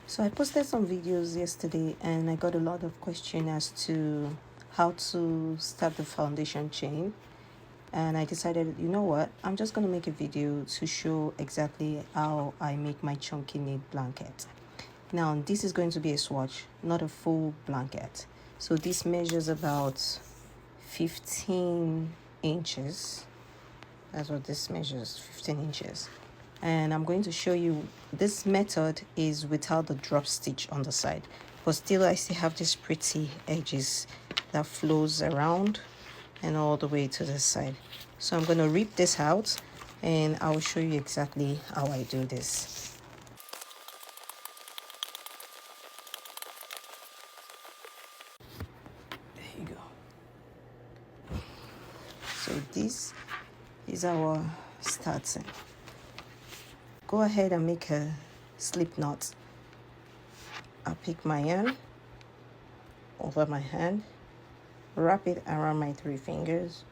So I posted some videos yesterday and I got a lot of questions as to how to start the foundation chain. And I decided, you know what, I'm just going to make a video to show exactly how I make my chunky knit blanket. Now this is going to be a swatch, not a full blanket. So this measures about 15 inches. That's what this measures, 15 inches. And I'm going to show you this method is without the drop stitch on the side, but still I still have these pretty edges that flows around and all the way to this side. So I'm going to rip this out and I'll show you exactly how I do this. There you go. So this is our starting. Go ahead and make a slip knot. I'll pick my yarn over my hand, wrap it around my 3 fingers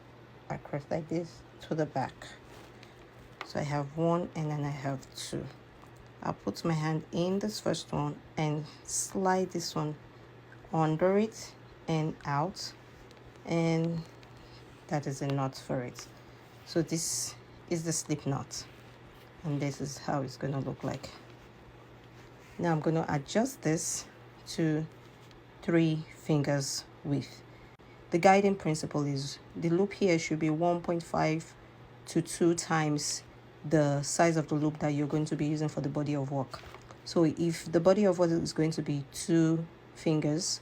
across like this to the back. So I have 1 and then I have 2. I'll put my hand in this first one and slide this one under it and out, and that is a knot for it. So this is the slip knot, and this is how it's going to look like. Now I'm going to adjust this to 3 fingers width. The guiding principle is the loop here should be 1.5 to 2 times the size of the loop that you're going to be using for the body of work. So if the body of work is going to be 2 fingers,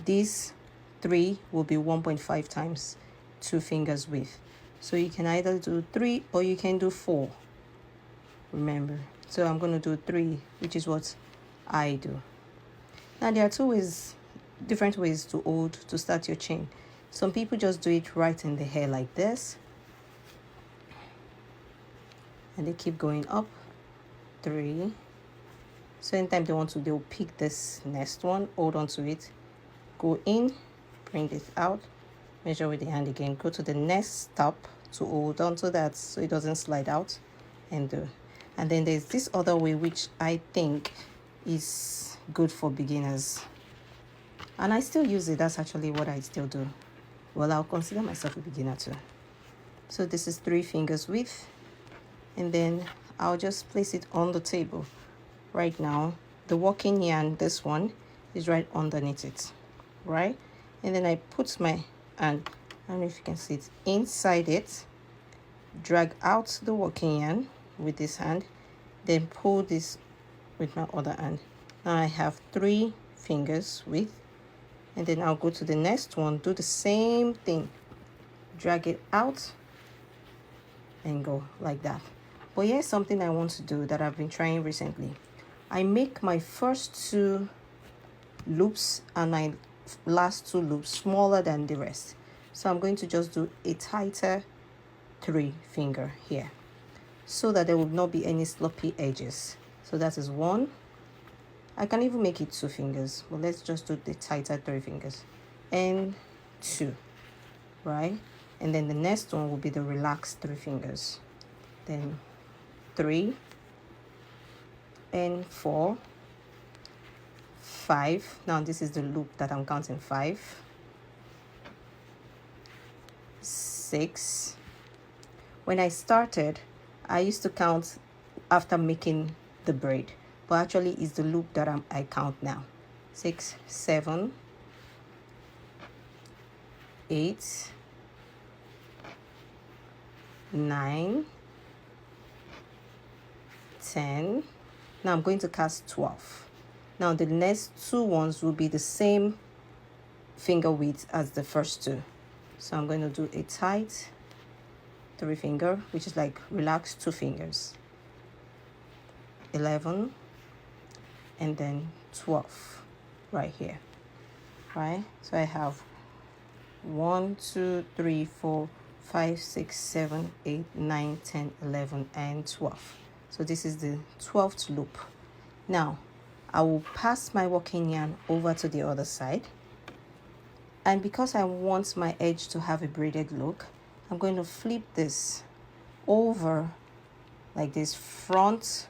these 3 will be 1.5 times 2 fingers width. So you can either do 3 or you can do 4. Remember, so I'm going to do 3, which is what I do. Now there are different ways to start your chain. Some people just do it right in the hair like this, and they keep going up. 3. So anytime they want to, they'll pick this next one, hold on to it, go in, bring it out, measure with the hand again, go to the next stop to hold on to that so it doesn't slide out, and do. And then there's this other way which I think is good for beginners, and I still use it. That's actually what I still do. Well, I'll consider myself a beginner too. So this is 3 fingers width, and then I'll just place it on the table. Right now the working yarn, this one, is right underneath it, right? And then I put my hand, I don't know if you can see it, inside it, drag out the working yarn with this hand, then pull this with my other hand. Now I have 3 fingers width, and then I'll go to the next one, do the same thing, drag it out and go like that. But here's something I want to do that I've been trying recently. I make my first 2 loops and my last 2 loops smaller than the rest. So I'm going to just do a tighter 3 finger here so that there will not be any sloppy edges. So that is 1. I can even make it 2 fingers, but let's just do the tighter 3 fingers, and 2, right? And then the next one will be the relaxed 3 fingers, then 3 and 4, 5. Now this is the loop that I'm counting. 5, 6. When I started, I used to count after making the braid, but actually it's the loop that I count now. 6, 7, 8, 9, 10. Now I'm going to cast 12. Now the next 2 ones will be the same finger width as the first 2. So I'm going to do a tight 3 finger, which is like relaxed 2 fingers, 11, and then 12 right here, right? So I have 1, 2, 3, 4, 5, 6, 7, 8, 9, 10, 11, and 12. So this is the 12th loop. Now I will pass my working yarn over to the other side, and because I want my edge to have a braided look, I'm going to flip this over like this, front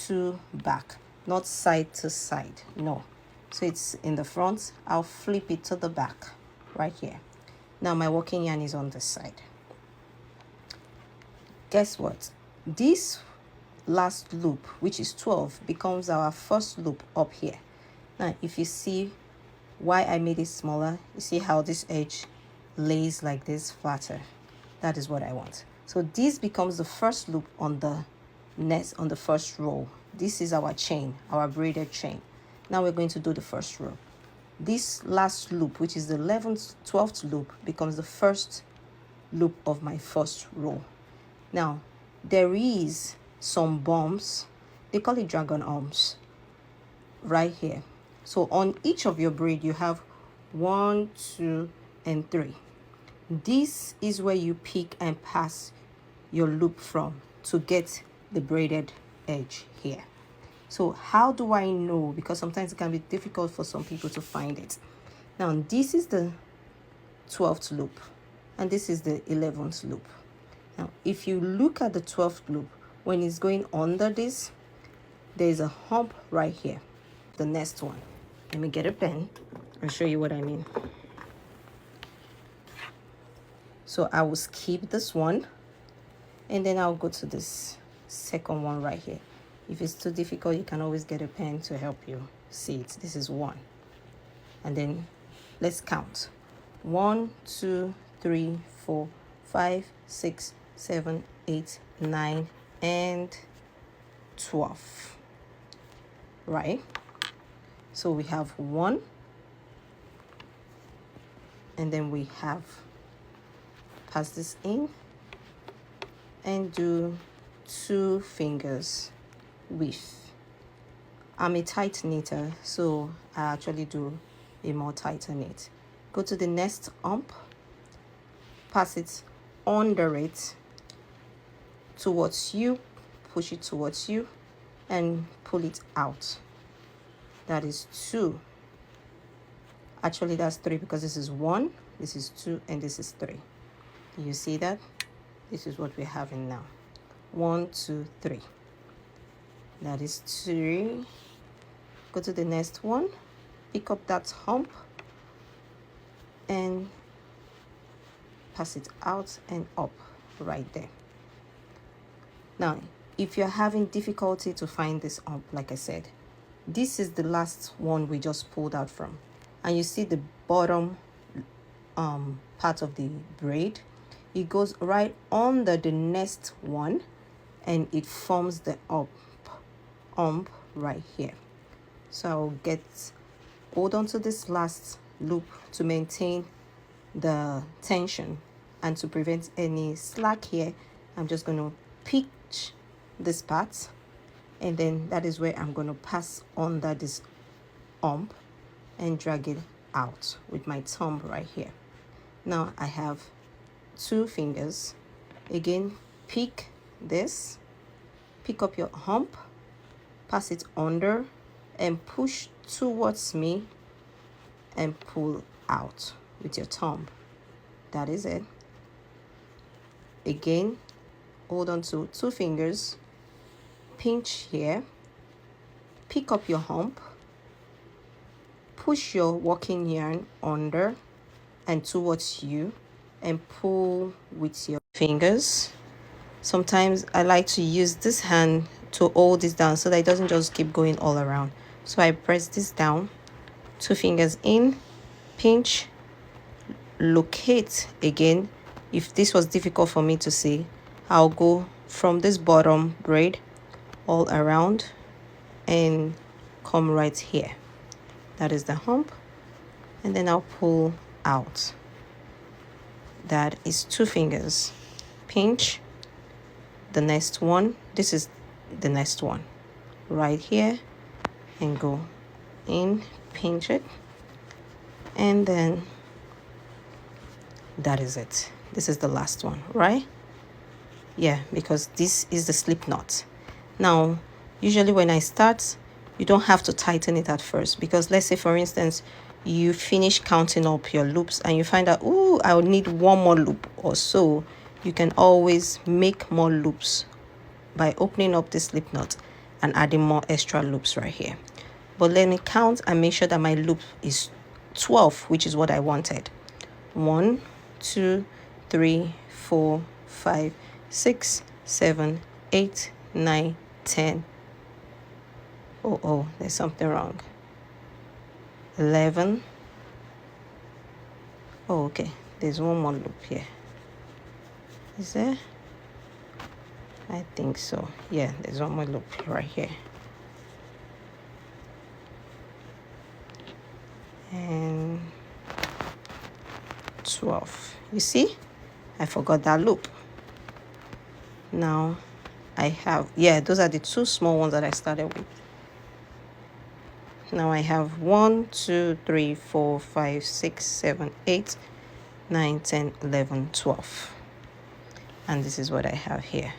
to back. not side to side, no. So it's in the front. I'll flip it to the back right here. Now my working yarn is on this side. Guess what? This last loop, which is 12, becomes our first loop up here. Now if you see why I made it smaller, you see how this edge lays like this flatter. That is what I want. So this becomes the first loop on the next, on the first row. This is our chain, our braided chain. Now we're going to do the first row. This last loop, which is the 11th 12th loop, becomes the first loop of my first row. Now there is some bumps, they call it dragon arms, right here. So on each of your braid you have 1, 2, and 3. This is where you pick and pass your loop from to get the braided edge here. So how do I know? Because sometimes it can be difficult for some people to find it. Now this is the 12th loop and this is the 11th loop. Now if you look at the 12th loop, when it's going under this, there's a hump right here, the next one. Let me get a pen and show you what I mean. So I will skip this one and then I'll go to this second one right here. If it's too difficult, you can always get a pen to help you see it. This is 1. And then let's count. 1, 2, 3, 4, 5, 6, 7, 8, 9, and 12. Right? So we have 1. And then we have, pass this in and do 2 fingers width. I'm a tight knitter, so I actually do a more tighter knit. Go to the next hump, pass it under it towards you, push it towards you, and pull it out. That is 2. Actually that's 3 because this is 1, this is 2, and this is 3. You see that? This is what we're having now. 1, 2, 3. That is 3. Go to the next one, pick up that hump and pass it out and up right there. Now if you're having difficulty to find this hump, like I said, this is the last one we just pulled out from, and you see the bottom part of the braid, it goes right under the next one and it forms the hump right here. So I'll hold on to this last loop to maintain the tension and to prevent any slack here. I'm just going to pinch this part, and then that is where I'm going to pass under this hump and drag it out with my thumb right here. Now I have 2 fingers. Again, pick this, pick up your hump, pass it under and push towards me and pull out with your thumb. That is it. Again, hold on to 2 fingers, pinch here, pick up your hump, push your working yarn under and towards you and pull with your fingers. Sometimes I like to use this hand to hold this down so that it doesn't just keep going all around. So I press this down, 2 fingers in, pinch, locate again. If this was difficult for me to see, I'll go from this bottom braid all around and come right here. That is the hump, and then I'll pull out. That is 2 fingers, pinch the next one. This is the next one right here, and go in, pinch it, and then that is it. This is the last one, right? Yeah, because this is the slip knot. Now usually when I start, you don't have to tighten it at first, because let's say for instance you finish counting up your loops and you find out, oh, I would need 1 more loop or so, you can always make more loops by opening up the slip knot and adding more extra loops right here. But let me count and make sure that my loop is 12, which is what I wanted. 1, 2, 3, 4, 5, 6, 7, 8, 9, 10. Oh, there's something wrong. 11. Oh, okay. There's one more loop here. Is there? I think so. Yeah, there's one more loop right here. And 12. You see? I forgot that loop. Now I have, yeah, those are the two small ones that I started with. Now I have 1, 2, 3, 4, 5, 6, 7, 8, 9, 10, 11, 12. And this is what I have here.